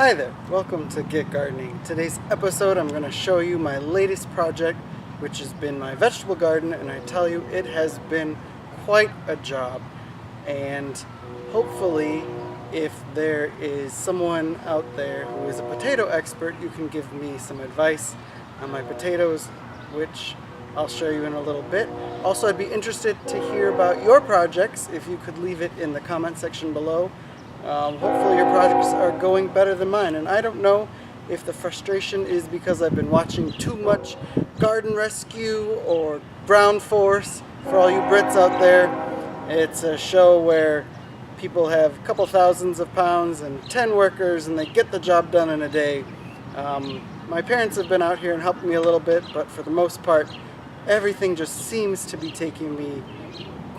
Hi there, welcome to Get Gardening. Today's episode I'm going to show you my latest project, which has been my vegetable garden, and I tell you it has been quite a job. And hopefully if there is someone out there who is a potato expert, you can give me some advice on my potatoes, which I'll show you in a little bit. Also, I'd be interested to hear about your projects. If you could leave it in the comment section below. Hopefully your projects are going better than mine, and I don't know if the frustration is because I've been watching too much Garden Rescue or Ground Force. For all you Brits out there, it's a show where people have a couple thousands of pounds and 10 workers and they get the job done in a day. My parents have been out here and helped me a little bit, but for the most part everything just seems to be taking me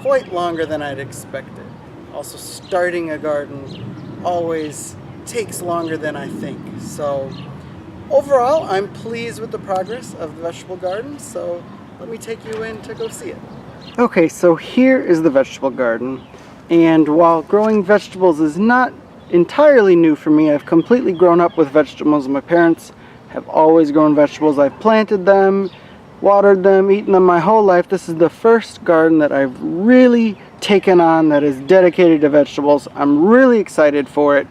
quite longer than I'd expected. Also, starting a garden always takes longer than I think. So overall, I'm pleased with the progress of the vegetable garden, so let me take you in to go see it. Okay, so here is the vegetable garden, and while growing vegetables is not entirely new for me, I've completely grown up with vegetables. My parents have always grown vegetables. I've planted them, watered them, eaten them my whole life. This is the first garden that I've really taken on that is dedicated to vegetables. I'm really excited for it.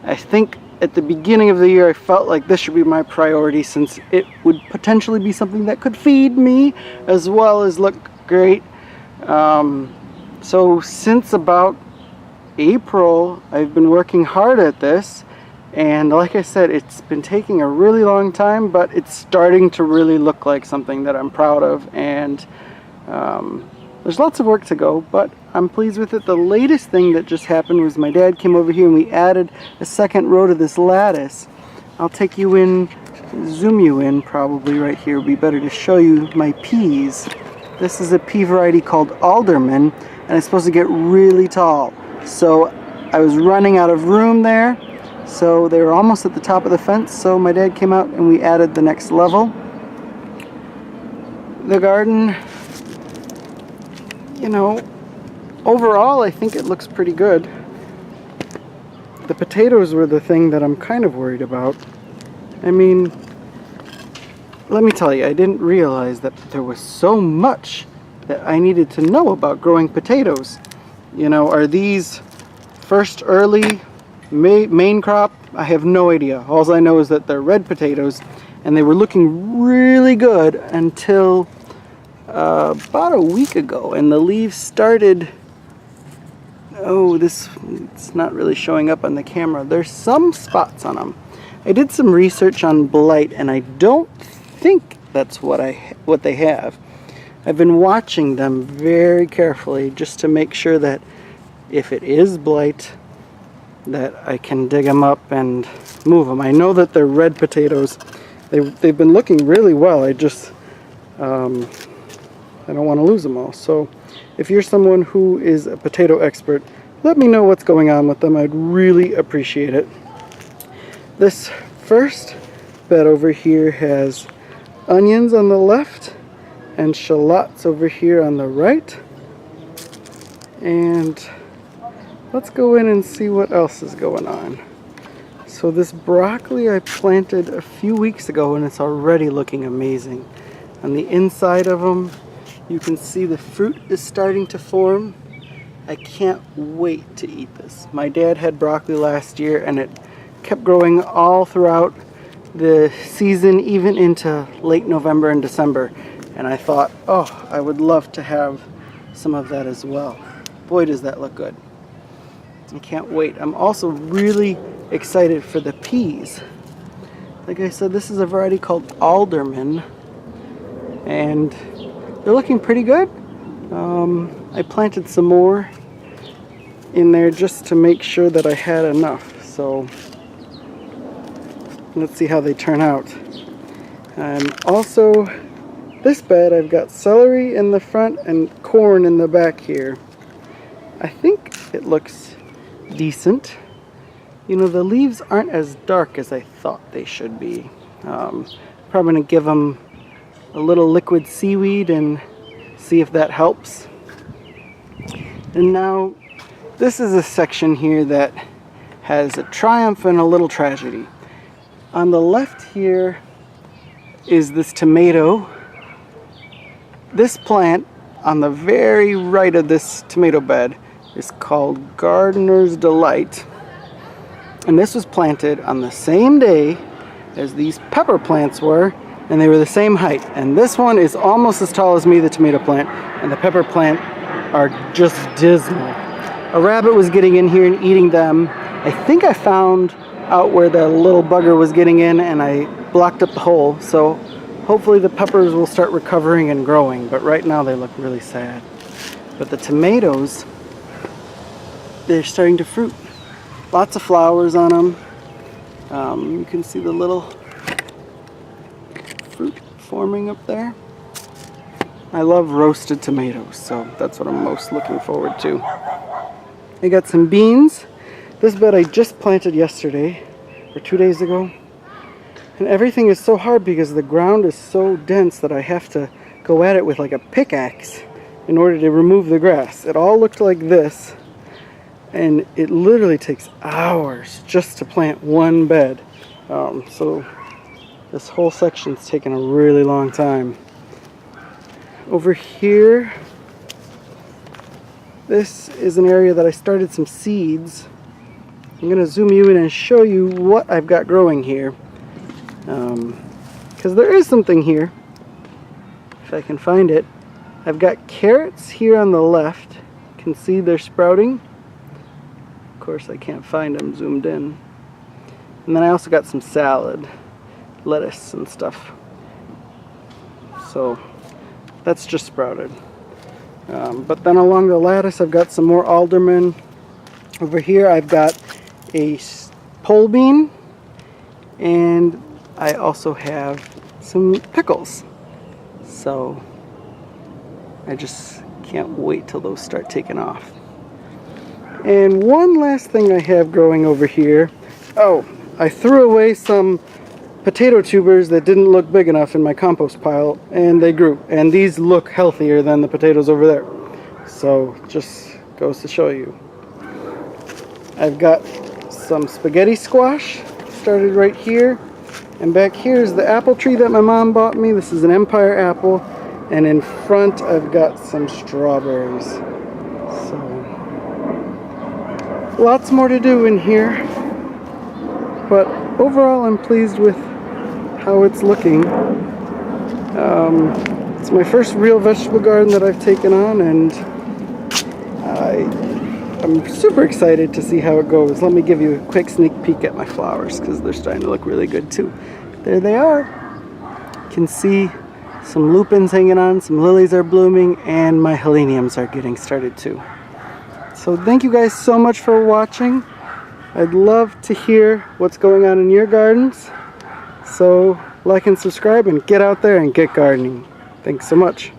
I think at the beginning of the year I felt like this should be my priority, since it would potentially be something that could feed me as well as look great. So since about April I've been working hard at this, and like I said, it's been taking a really long time, but it's starting to really look like something that I'm proud of, and there's lots of work to go, but I'm pleased with it. The latest thing that just happened was my dad came over here and we added a second row to this lattice. I'll take you in, zoom you in probably right here. It would be better to show you my peas. This is a pea variety called alderman, and it's supposed to get really tall. So I was running out of room there, so they were almost at the top of the fence, so my dad came out and we added the next level. The garden, you know, overall I think it looks pretty good. The potatoes were the thing that I'm kind of worried about. I mean, let me tell you, I didn't realize that there was so much that I needed to know about growing potatoes. You know, are these first early main crop? I have no idea. All I know is that they're red potatoes, and they were looking really good until about a week ago, and the leaves started, it's not really showing up on the camera. There's some spots on them. I did some research on blight, and I don't think that's what they have. I've been watching them very carefully just to make sure that if it is blight, that I can dig them up and move them. I know that they're red potatoes. They've been looking really well. I just I don't want to lose them all. So if you're someone who is a potato expert, let me know what's going on with them. I'd really appreciate it. This first bed over here has onions on the left and shallots over here on the right. And let's go in and see what else is going on. So this broccoli I planted a few weeks ago, and it's already looking amazing. On the inside of them, you can see the fruit is starting to form. I can't wait to eat this. My dad had broccoli last year, and it kept growing all throughout the season, even into late November and December. And I thought, oh, I would love to have some of that as well. Boy, does that look good. I can't wait. I'm also really excited for the peas. Like I said, this is a variety called alderman, and they're looking pretty good. I planted some more in there just to make sure that I had enough. So let's see how they turn out. Also, this bed I've got celery in the front and corn in the back here. I think it looks decent. You know, the leaves aren't as dark as I thought they should be. Probably gonna give them a little liquid seaweed and see if that helps. And now this is a section here that has a triumph and a little tragedy. On the left here is this tomato. This plant on the very right of this tomato bed is called Gardener's Delight. And this was planted on the same day as these pepper plants were, and they were the same height. And this one is almost as tall as me, the tomato plant, and the pepper plant are just dismal. A rabbit was getting in here and eating them. I think I found out where the little bugger was getting in, and I blocked up the hole. So hopefully the peppers will start recovering and growing, but right now they look really sad. But the tomatoes, they're starting to fruit. Lots of flowers on them. You can see the little fruit forming up there. I love roasted tomatoes, so that's what I'm most looking forward to. I got some beans. This bed I just planted yesterday, or 2 days ago. And everything is so hard because the ground is so dense that I have to go at it with like a pickaxe in order to remove the grass. It all looked like this, and it literally takes hours just to plant one bed. So this whole section's taken a really long time. Over here, this is an area that I started some seeds. I'm going to zoom you in and show you what I've got growing here. Because there is something here, if I can find it. I've got carrots here on the left. You can see they're sprouting. Of course I can't find them zoomed in. And then I also got some salad, lettuce and stuff. So that's just sprouted. But then along the lattice I've got some more alderman. Over here I've got a pole bean, and I also have some pickles. So I just can't wait till those start taking off. And one last thing I have growing over here. Oh, I threw away some potato tubers that didn't look big enough in my compost pile, and they grew. And these look healthier than the potatoes over there. So just goes to show you. I've got some spaghetti squash started right here. And back here is the apple tree that my mom bought me. This is an Empire apple. And in front I've got some strawberries. So lots more to do in here. But overall I'm pleased with how it's looking. It's my first real vegetable garden that I've taken on, and I'm super excited to see how it goes. Let me give you a quick sneak peek at my flowers because they're starting to look really good too. There they are. You can see some lupins hanging on, some lilies are blooming, and my heleniums are getting started too. So thank you guys so much for watching. I'd love to hear what's going on in your gardens. So like and subscribe and get out there and get gardening. Thanks so much.